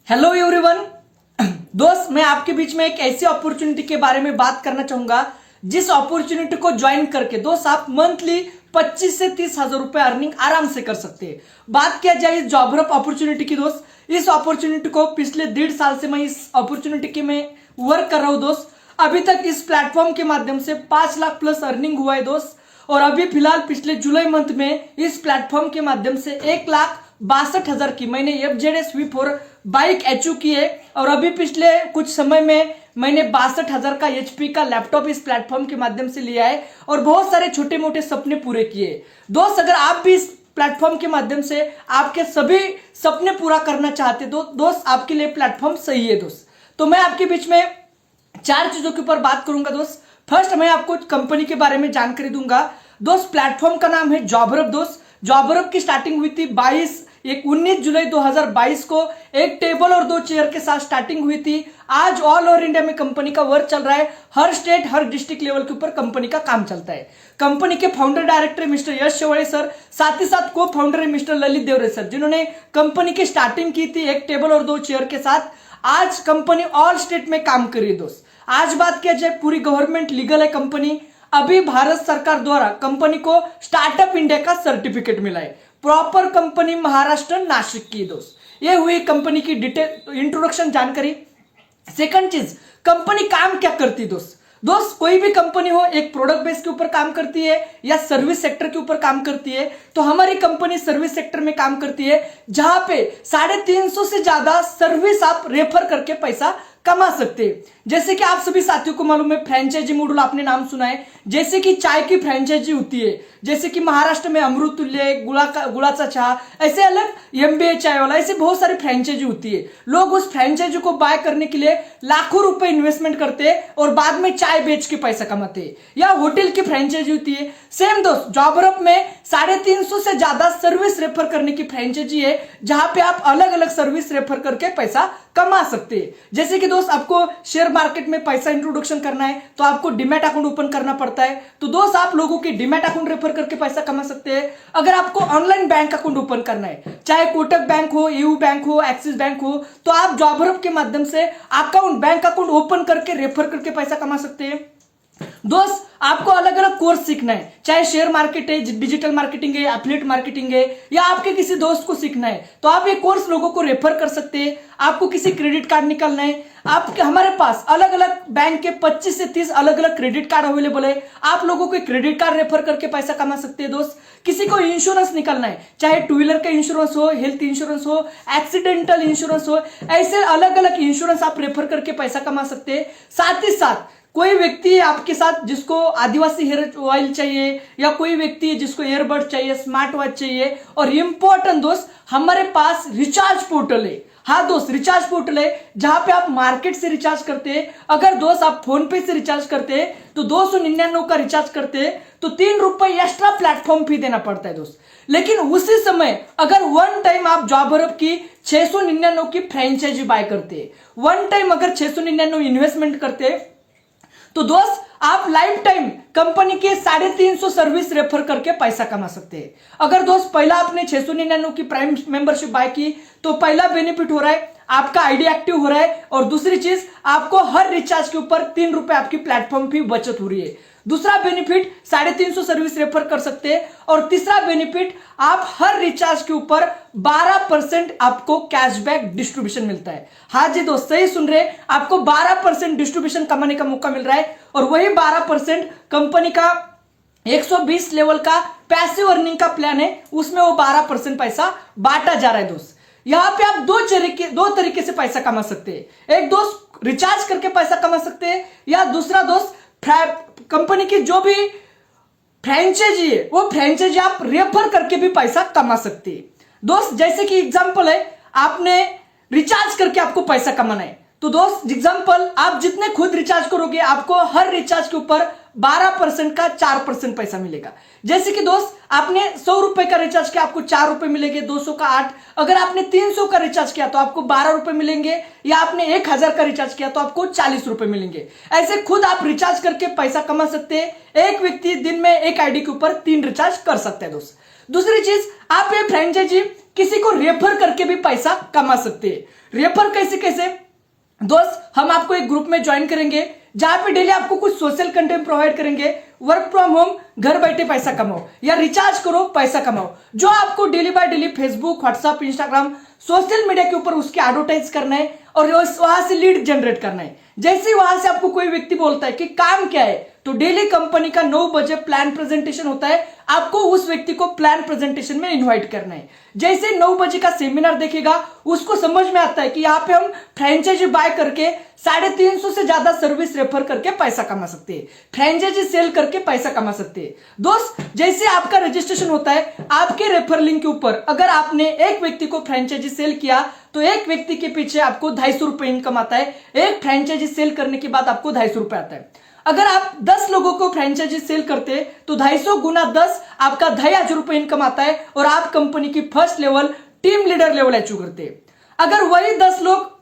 Hello everyone. दोस्त, मैं आपके बीच में एक ऐसी अपॉर्चुनिटी के बारे में बात करना चाहूंगा जिस अपॉर्चुनिटी को ज्वाइन करके दोस्त आप मंथली 25 से 30 हजार रुपए अर्निंग आराम से कर सकते हैं। बात किया जाए इस जॉब हब अपॉर्चुनिटी की दोस्त, इस अपॉर्चुनिटी को पिछले 1.5 साल से मैं इस अपॉर्चुनिटी के में वर्क कर रहा हूं दोस्त। अभी तक इस प्लेटफॉर्म के माध्यम से 5 लाख प्लस अर्निंग हुआ है दोस्त। और अभी फिलहाल पिछले जुलाई मंथ में इस प्लेटफॉर्म के माध्यम से 1,62,000 की मैंने FZS V4 बाइक अचीव की है। और अभी पिछले कुछ समय में मैंने 62,000 का HP का लैपटॉप इस प्लेटफॉर्म के माध्यम से लिया है और बहुत सारे छोटे मोटे सपने पूरे किए। दोस्त, अगर आप भी इस प्लेटफॉर्म के माध्यम से आपके सभी सपने पूरा करना चाहते तो दोस्त आपके लिए प्लेटफॉर्म सही है दोस्त। तो मैं आपके बीच में 4 चीजों के ऊपर बात करूंगा दोस्त। फर्स्ट, मैं आपको कंपनी के बारे में जानकारी दूंगा दोस्त। प्लेटफॉर्म का नाम है जॉब हब दोस्त। जॉब हब की स्टार्टिंग हुई थी 19 जुलाई 2022 को एक टेबल और 2 चेयर के साथ स्टार्टिंग हुई थी। आज ऑल ओवर इंडिया में कंपनी का वर्क चल रहा है। हर स्टेट हर डिस्ट्रिक्ट लेवल के ऊपर कंपनी का काम चलता है। कंपनी के फाउंडर डायरेक्टर मिस्टर यश शेवाड़े सर, साथ ही साथ को फाउंडर है मिस्टर ललित देवरे सर, जिन्होंने कंपनी की स्टार्टिंग की थी एक टेबल और 2 चेयर के साथ। आज कंपनी ऑल स्टेट में काम कर रही है दोस्त। आज बात किया जाए, पूरी गवर्नमेंट लीगल है कंपनी। अभी भारत सरकार द्वारा कंपनी को स्टार्टअप इंडिया का सर्टिफिकेट मिला है। प्रॉपर कंपनी महाराष्ट्र नासिक की दोस्त। ये हुई कंपनी की डिटेल इंट्रोडक्शन जानकारी। सेकंड चीज, कंपनी काम क्या करती दोस्त। दोस्त, कोई भी कंपनी हो एक प्रोडक्ट बेस के ऊपर काम करती है या सर्विस सेक्टर के ऊपर काम करती है। तो हमारी कंपनी सर्विस सेक्टर में काम करती है, जहां पे 350 से ज्यादा सर्विस आप रेफर करके पैसा कमा सकते हैं। जैसे कि आप सभी साथियों को मालूम है, फ्रेंचाइजी मॉडल आपने नाम सुना है। जैसे कि चाय की फ्रेंचाइजी होती है, जैसे कि महाराष्ट्र में अमृतुल्य, गुलाचा चाय, ऐसे अलग MBA चाय वाला, ऐसे बहुत सारी फ्रेंचाइजी होती है। लोग उस फ्रेंचाइजी को बाय करने के लिए लाखों रुपए इन्वेस्टमेंट करते हैं और बाद में चाय बेच के पैसा कमाते हैं। या होटल की फ्रेंचाइजी होती है। सेम दोस्त, जॉब हब में 350 से ज्यादा सर्विस रेफर करने की फ्रेंचाइजी है, जहां पे आप अलग अलग सर्विस रेफर करके पैसा कमा सकते हैं। जैसे कि दोस्त, आपको शेयर मार्केट में पैसा इंट्रोडक्शन करना है तो आपको डीमैट अकाउंट ओपन करना पड़ता है। तो दोस्त, आप लोगों के डीमैट अकाउंट रेफर करके पैसा कमा सकते हैं। अगर आपको ऑनलाइन बैंक अकाउंट ओपन करना है, चाहे कोटक बैंक हो, EU बैंक हो, एक्सिस बैंक हो, तो आप जॉब हब के माध्यम से बैंक अकाउंट ओपन करके रेफर करके पैसा कमा सकते हैं। दोस्त, आपको अलग अलग कोर्स सीखना है, चाहे शेयर मार्केट है, डिजिटल मार्केटिंग है, एफिलिएट मार्केटिंग है, या आपके किसी दोस्त को सीखना है, तो आप ये कोर्स लोगों को रेफर कर सकते हैं। आपको किसी क्रेडिट कार्ड निकालना है, आपके हमारे पास अलग अलग बैंक के 25 से 30 अलग अलग क्रेडिट कार्ड अवेलेबल है। आप लोगों को क्रेडिट कार्ड रेफर करके पैसा कमा सकते हैं दोस्त। किसी को इंश्योरेंस निकालना है, चाहे 2 व्हीलर का इंश्योरेंस हो, हेल्थ इंश्योरेंस हो, एक्सीडेंटल इंश्योरेंस हो, ऐसे अलग अलग इंश्योरेंस आप रेफर करके पैसा कमा सकते हैं। साथ ही साथ कोई व्यक्ति है आपके साथ जिसको आदिवासी हेयर ऑयल चाहिए, या कोई व्यक्ति है जिसको ईयरबड चाहिए, स्मार्ट वॉच चाहिए, और इंपॉर्टेंट दोस्त, हमारे पास रिचार्ज पोर्टल है। हाँ दोस्त, रिचार्ज पोर्टल है जहां पे आप मार्केट से रिचार्ज करते हैं। अगर दोस्त आप फोन पे से रिचार्ज करते हैं तो 299 का रिचार्ज करते हैं तो 3 रुपए एक्स्ट्रा प्लेटफॉर्म फी देना पड़ता है दोस्त। लेकिन उसी समय अगर वन टाइम आप जॉब हब की 699 की फ्रेंचाइजी बाय करते हैं, वन टाइम अगर 699 इन्वेस्टमेंट करते हैं, तो दोस्त आप लाइफ टाइम कंपनी के 350 सर्विस रेफर करके पैसा कमा सकते हैं। अगर दोस्त पहला आपने 699 की प्राइम मेंबरशिप बाय की तो पहला बेनिफिट हो रहा है, आपका आईडी एक्टिव हो रहा है, और दूसरी चीज आपको हर रिचार्ज के ऊपर 3 रुपए आपकी प्लेटफॉर्म फी बचत हो रही है। दूसरा बेनिफिट 350 सर्विस रेफर कर सकते हैं, और तीसरा बेनिफिट आप हर रिचार्ज के ऊपर 12% आपको कैशबैक डिस्ट्रीब्यूशन मिलता है। हाँ जी दोस्त, सही सुन रहे, आपको 12% डिस्ट्रीब्यूशन कमाने का मौका मिल रहा है। और वही 12% कंपनी का 120 लेवल का पैसिव अर्निंग का प्लान है, उसमें वो 12% पैसा बांटा जा रहा है दोस्त। यहां पे आप दो तरीके से पैसा कमा सकते हैं। एक दोस्त रिचार्ज करके पैसा कमा सकते हैं, या दूसरा दोस्त कंपनी की जो भी फ्रेंचाइजी है वो फ्रेंचाइजी आप रेफर करके भी पैसा कमा सकते हैं दोस्त। जैसे कि एग्जांपल है, आपने रिचार्ज करके आपको पैसा कमाना है, तो दोस्त एग्जांपल, आप जितने खुद रिचार्ज करोगे आपको हर रिचार्ज के ऊपर 12% का 4% पैसा मिलेगा। जैसे कि दोस्त आपने 100 रुपए का रिचार्ज किया, आपको 4 रुपए मिलेंगे, 200 का 8। अगर आपने 300 का रिचार्ज किया तो आपको 12 रुपए मिलेंगे, या आपने 1000 का रिचार्ज किया तो आपको 40 रुपए मिलेंगे। ऐसे खुद आप रिचार्ज करके पैसा कमा सकते हैं। एक व्यक्ति दिन में एक आईडी के ऊपर 3 रिचार्ज कर सकते हैं दोस्त। दूसरी चीज, आप ये फ्रेंचाइजी किसी को रेफर करके भी पैसा कमा सकते हैं। रेफर कैसे कैसे दोस्त, हम आपको एक ग्रुप में ज्वाइन करेंगे जहां पे डेली आपको कुछ सोशल कंटेंट प्रोवाइड करेंगे। वर्क फ्रॉम होम, घर बैठे पैसा कमाओ या रिचार्ज करो पैसा कमाओ। जो आपको daily by daily Facebook, WhatsApp, Instagram, social media के ऊपर उसके एडवर्टाइज करना है और वहां से लीड जनरेट करना है। जैसे ही वहां से आपको कोई व्यक्ति बोलता है कि काम क्या है, तो डेली कंपनी का 9 बजे प्लान प्रेजेंटेशन होता है, आपको उस व्यक्ति को प्लान प्रेजेंटेशन में इनवाइट करना है। जैसे 9 बजे का सेमिनार देखेगा, उसको समझ में आता है कि यहाँ पे हम फ्रेंचाइजी बाय करके 350 से ज्यादा सर्विस रेफर करके पैसा कमा सकते हैं, फ्रेंचाइजी सेल करके पैसा कमा सकते हैं। दोस्त, जैसे आपका रजिस्ट्रेशन होता है, आपके रेफर लिंक के ऊपर अगर आपने एक व्यक्ति को फ्रेंचाइजी सेल किया तो एक व्यक्ति के पीछे आपको 250 रुपए इनकम आता है। एक फ्रेंचाइजी सेल करने के बाद आपको 250 रुपए आता है। अगर आप 10 लोगों को फ्रेंचाइजी सेल करते तो 250 गुना 10 आपका 2500 रुपए इनकम आता है और आप कंपनी की first level team leader level achieve करते। अगर वही 10 लोग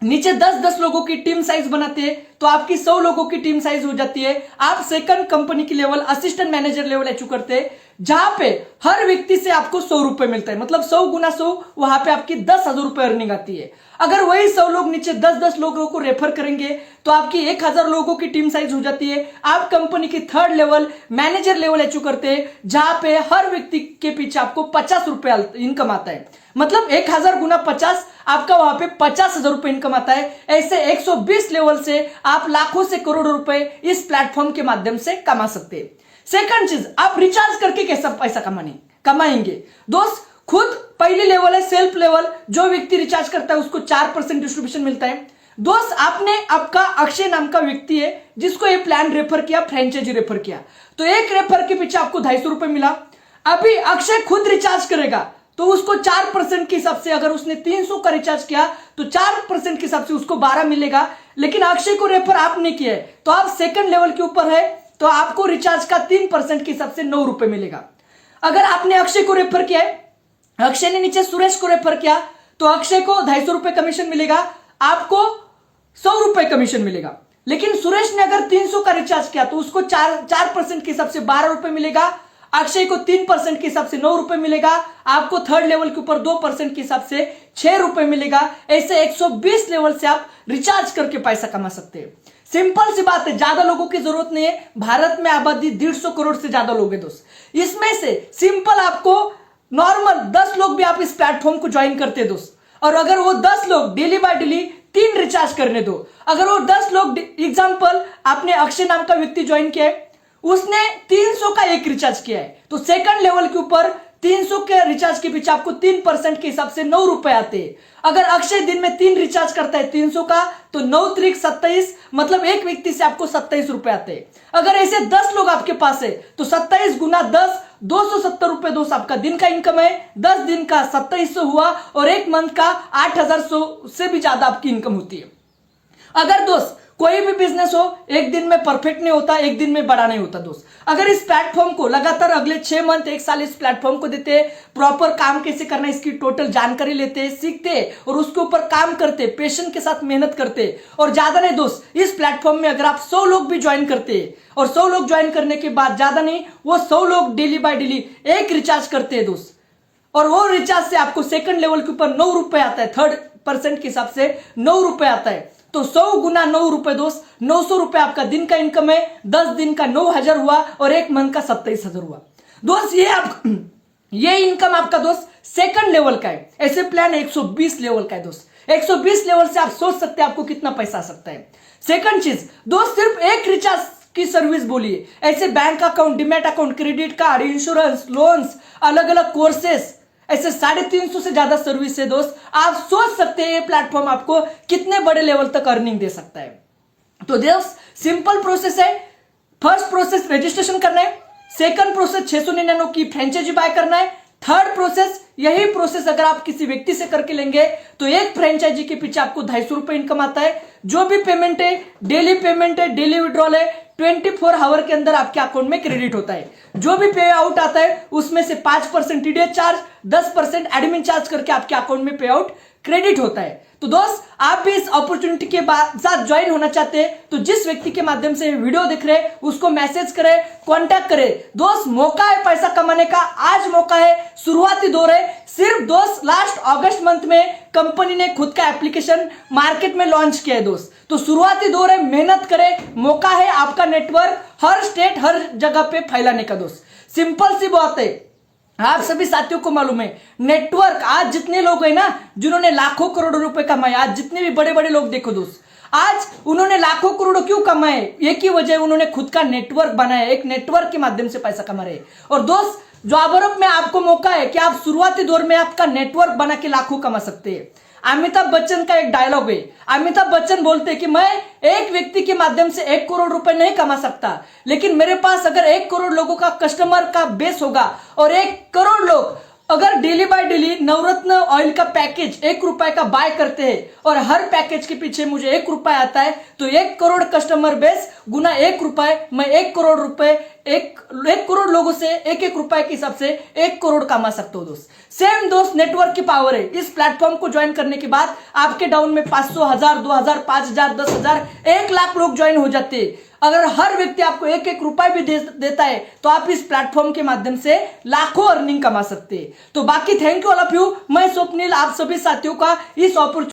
नीचे 10-10 लोगों की टीम साइज बनाते हैं तो आपकी 100 लोगों की टीम साइज हो जाती है। आप सेकंड कंपनी की level assistant manager level achieve करते हैं, जहां पे हर व्यक्ति से आपको 100 रुपए मिलता है। मतलब 100 गुना 100, वहां पे आपकी 10,000 रुपए अर्निंग आती है। अगर वही 100 लोग नीचे 10-10 लोगों को रेफर करेंगे तो आपकी 1000 लोगों की टीम साइज हो जाती है। आप कंपनी की third level manager level achieve करते हैं, जहां पे हर व्यक्ति के पीछे आपको 50 रुपए इनकम आता है। मतलब 1000 गुना 50, आपका वहां पे 50,000 रुपए इनकम आता है। ऐसे 120 लेवल से आप लाखों से करोड़ों रुपए इस प्लेटफॉर्म के माध्यम से कमा सकते हैं। सेकंड चीज, आप रिचार्ज करके कैसा पैसा कमाएंगे दोस्त। खुद पहली लेवल है सेल्फ लेवल, जो व्यक्ति रिचार्ज करता है उसको 4% डिस्ट्रीब्यूशन मिलता है। दोस्त, आपने आपका अक्षय नाम का व्यक्ति है जिसको ये प्लान रेफर किया, फ्रेंचाइजी रेफर किया, तो एक रेफर के पीछे आपको 250 रुपए मिला। अभी अक्षय खुद रिचार्ज करेगा तो उसको 4% के हिसाब से, अगर उसने 300 का रिचार्ज किया तो 4% के हिसाब से उसको 12 मिलेगा। लेकिन अक्षय को रेफर आपने किया है तो आप सेकंड लेवल के ऊपर है तो आपको रिचार्ज का 3% के हिसाब से 9 रुपए मिलेगा। अगर आपने अक्षय को रेफर किया है, अक्षय ने नीचे सुरेश को रेफर किया तो अक्षय को 250 रुपए कमीशन मिलेगा, आपको 100 रुपए कमीशन मिलेगा। लेकिन सुरेश ने अगर 300 का रिचार्ज किया तो उसको 4% के हिसाब से 12 रुपए मिलेगा। अक्षय को 3% के हिसाब से 9 रुपए मिलेगा, आपको थर्ड लेवल के ऊपर 2% के हिसाब से 6 रुपए मिलेगा। ऐसे 120 लेवल से आप रिचार्ज करके पैसा कमा सकते हैं। सिंपल सी बात है, ज्यादा लोगों की जरूरत नहीं है। भारत में आबादी 150 करोड़ से ज्यादा लोग हैं दोस्त। इसमें से सिंपल आपको नॉर्मल 10 लोग भी आप इस प्लेटफॉर्म को ज्वाइन करते हैं दोस्त, और अगर वो 10 लोग डेली बाय डेली 3 रिचार्ज करने दो, अगर वो 10 लोग, एग्जाम्पल आपने अक्षय नाम का व्यक्ति ज्वाइन किया है, उसने 300 का एक रिचार्ज किया है तो सेकंड लेवल के ऊपर 300 के रिचार्ज के पीछे आपको 3% के हिसाब से 9 रुपए आते हैं। अगर अक्षय दिन में 3 रिचार्ज करता है 300 का तो 9 त्रिक 27, मतलब एक व्यक्ति से आपको 27 रुपए आते हैं। अगर ऐसे 10 लोग आपके पास है तो 27 गुना 10, 270 रुपए दोस्त आपका दिन का इनकम है। 10 दिन का 2700 हुआ और एक मंथ का 8100 से भी ज्यादा आपकी इनकम होती है। अगर दोस्त कोई भी बिजनेस हो, एक दिन में परफेक्ट नहीं होता, एक दिन में बड़ा नहीं होता दोस्त। अगर इस प्लेटफॉर्म को लगातार अगले 6 मंथ 1 साल इस प्लेटफॉर्म को देते, प्रॉपर काम कैसे करना है इसकी टोटल जानकारी लेते, सीखते और उसके ऊपर काम करते, पेशेंस के साथ मेहनत करते, और ज्यादा नहीं दोस्त, इस प्लेटफॉर्म में अगर आप 100 लोग भी ज्वाइन करते और 100 लोग ज्वाइन करने के बाद ज्यादा नहीं, वो 100 लोग डेली बाय डेली एक रिचार्ज करते हैं दोस्त, और वो रिचार्ज से आपको सेकंड लेवल के ऊपर 9 रुपए आता है, थर्ड % के हिसाब से 9 रुपए आता है। तो 100 गुना 9 रुपए दोस्त, 900 रुपए आपका दिन का इनकम है। 10 दिन का 9000 हुआ और एक मंथ का 27000 हुआ दोस्त। ये इनकम आपका दोस्त सेकंड लेवल का है। ऐसे प्लान 120 लेवल का है दोस्त। 120 लेवल से आप सोच सकते हैं आपको कितना पैसा आ सकता है। सेकंड चीज दोस्त, सिर्फ एक रिचार्ज की सर्विस बोलिए, ऐसे bank account, demat account, credit card, insurance, loans, अलग अलग कोर्सेस, ऐसे 350 से ज्यादा सर्विस है दोस्त। आप सोच सकते हैं ये प्लेटफॉर्म आपको कितने बड़े लेवल तक अर्निंग दे सकता है। तो दोस्त सिंपल प्रोसेस है। फर्स्ट प्रोसेस रजिस्ट्रेशन करना है, सेकंड प्रोसेस 699 की फ्रेंचाइजी बाय करना है, थर्ड प्रोसेस, यही प्रोसेस अगर आप किसी व्यक्ति से करके लेंगे तो एक फ्रेंचाइजी के पीछे आपको 250 रुपए इनकम आता है। जो भी पेमेंट है, डेली पेमेंट है, डेली विड्रॉल है, 24 आवर के अंदर आपके अकाउंट में क्रेडिट होता है। जो भी पे आउट आता है उसमें से 5% टीडीएस चार्ज, 10% एडमिन चार्ज करके आपके अकाउंट में पे आउट क्रेडिट होता है। तो दोस्त आप भी इस अपॉर्चुनिटी के साथ ज्वाइन होना चाहते हैं तो जिस व्यक्ति के माध्यम से वीडियो दिख रहे हैं उसको मैसेज करें, कांटेक्ट करें। दोस्त मौका है पैसा कमाने का, आज मौका है, शुरुआती दौर है। सिर्फ दोस्त लास्ट अगस्त मंथ में कंपनी ने खुद का एप्लीकेशन मार्केट में लॉन्च किया है दोस्त। तो शुरुआती दौर है, मेहनत करें, मौका है आपका नेटवर्क हर स्टेट हर जगह पे फैलाने का दोस्त। सिंपल सी बात है, आप सभी साथियों को मालूम है नेटवर्क, आज जितने लोग हैं ना जिन्होंने लाखों करोड़ों रुपए कमाए, आज जितने भी बड़े बड़े लोग देखो दोस्त, आज उन्होंने लाखों करोड़ों क्यों कमाए, एक ही वजह, उन्होंने खुद का नेटवर्क बनाया, एक नेटवर्क के माध्यम से पैसा कमा रहे। और दोस्त जॉब में आपको मौका है कि आप शुरुआती दौर में आपका नेटवर्क बना के लाखों कमा सकते हैं। अमिताभ बच्चन का एक डायलॉग है, अमिताभ बच्चन बोलते हैं कि मैं एक व्यक्ति के माध्यम से 1 करोड़ रुपए नहीं कमा सकता, लेकिन मेरे पास अगर 1 करोड़ लोगों का कस्टमर का बेस होगा और 1 करोड़ लोग अगर daily by daily Navratna oil का पैकेज 1 रुपए का बाय करते हैं और हर पैकेज के पीछे मुझे 1 रुपए आता है तो 1 करोड़ कस्टमर बेस गुना 1 रुपए, मैं 1 करोड़ रुपए, एक करोड़ लोगों से 1-1 रुपए के हिसाब से 1 करोड़ कमा सकते हो दोस्त। सेम दोस्त नेटवर्क की पावर है। इस प्लेटफॉर्म को ज्वाइन करने के बाद आपके डाउन में 500, 1000, 2000, 5000, 10,000, 1 लाख लोग ज्वाइन हो जाते हैं। अगर हर व्यक्ति आपको 1-1 रुपए भी देता है तो आप इस प्लेटफॉर्म के माध्यम से लाखों अर्निंग कमा सकते हैं। तो बाकी thank you all of you. मैं स्वप्निल आप सभी साथियों का इस अपॉर्चुनिटी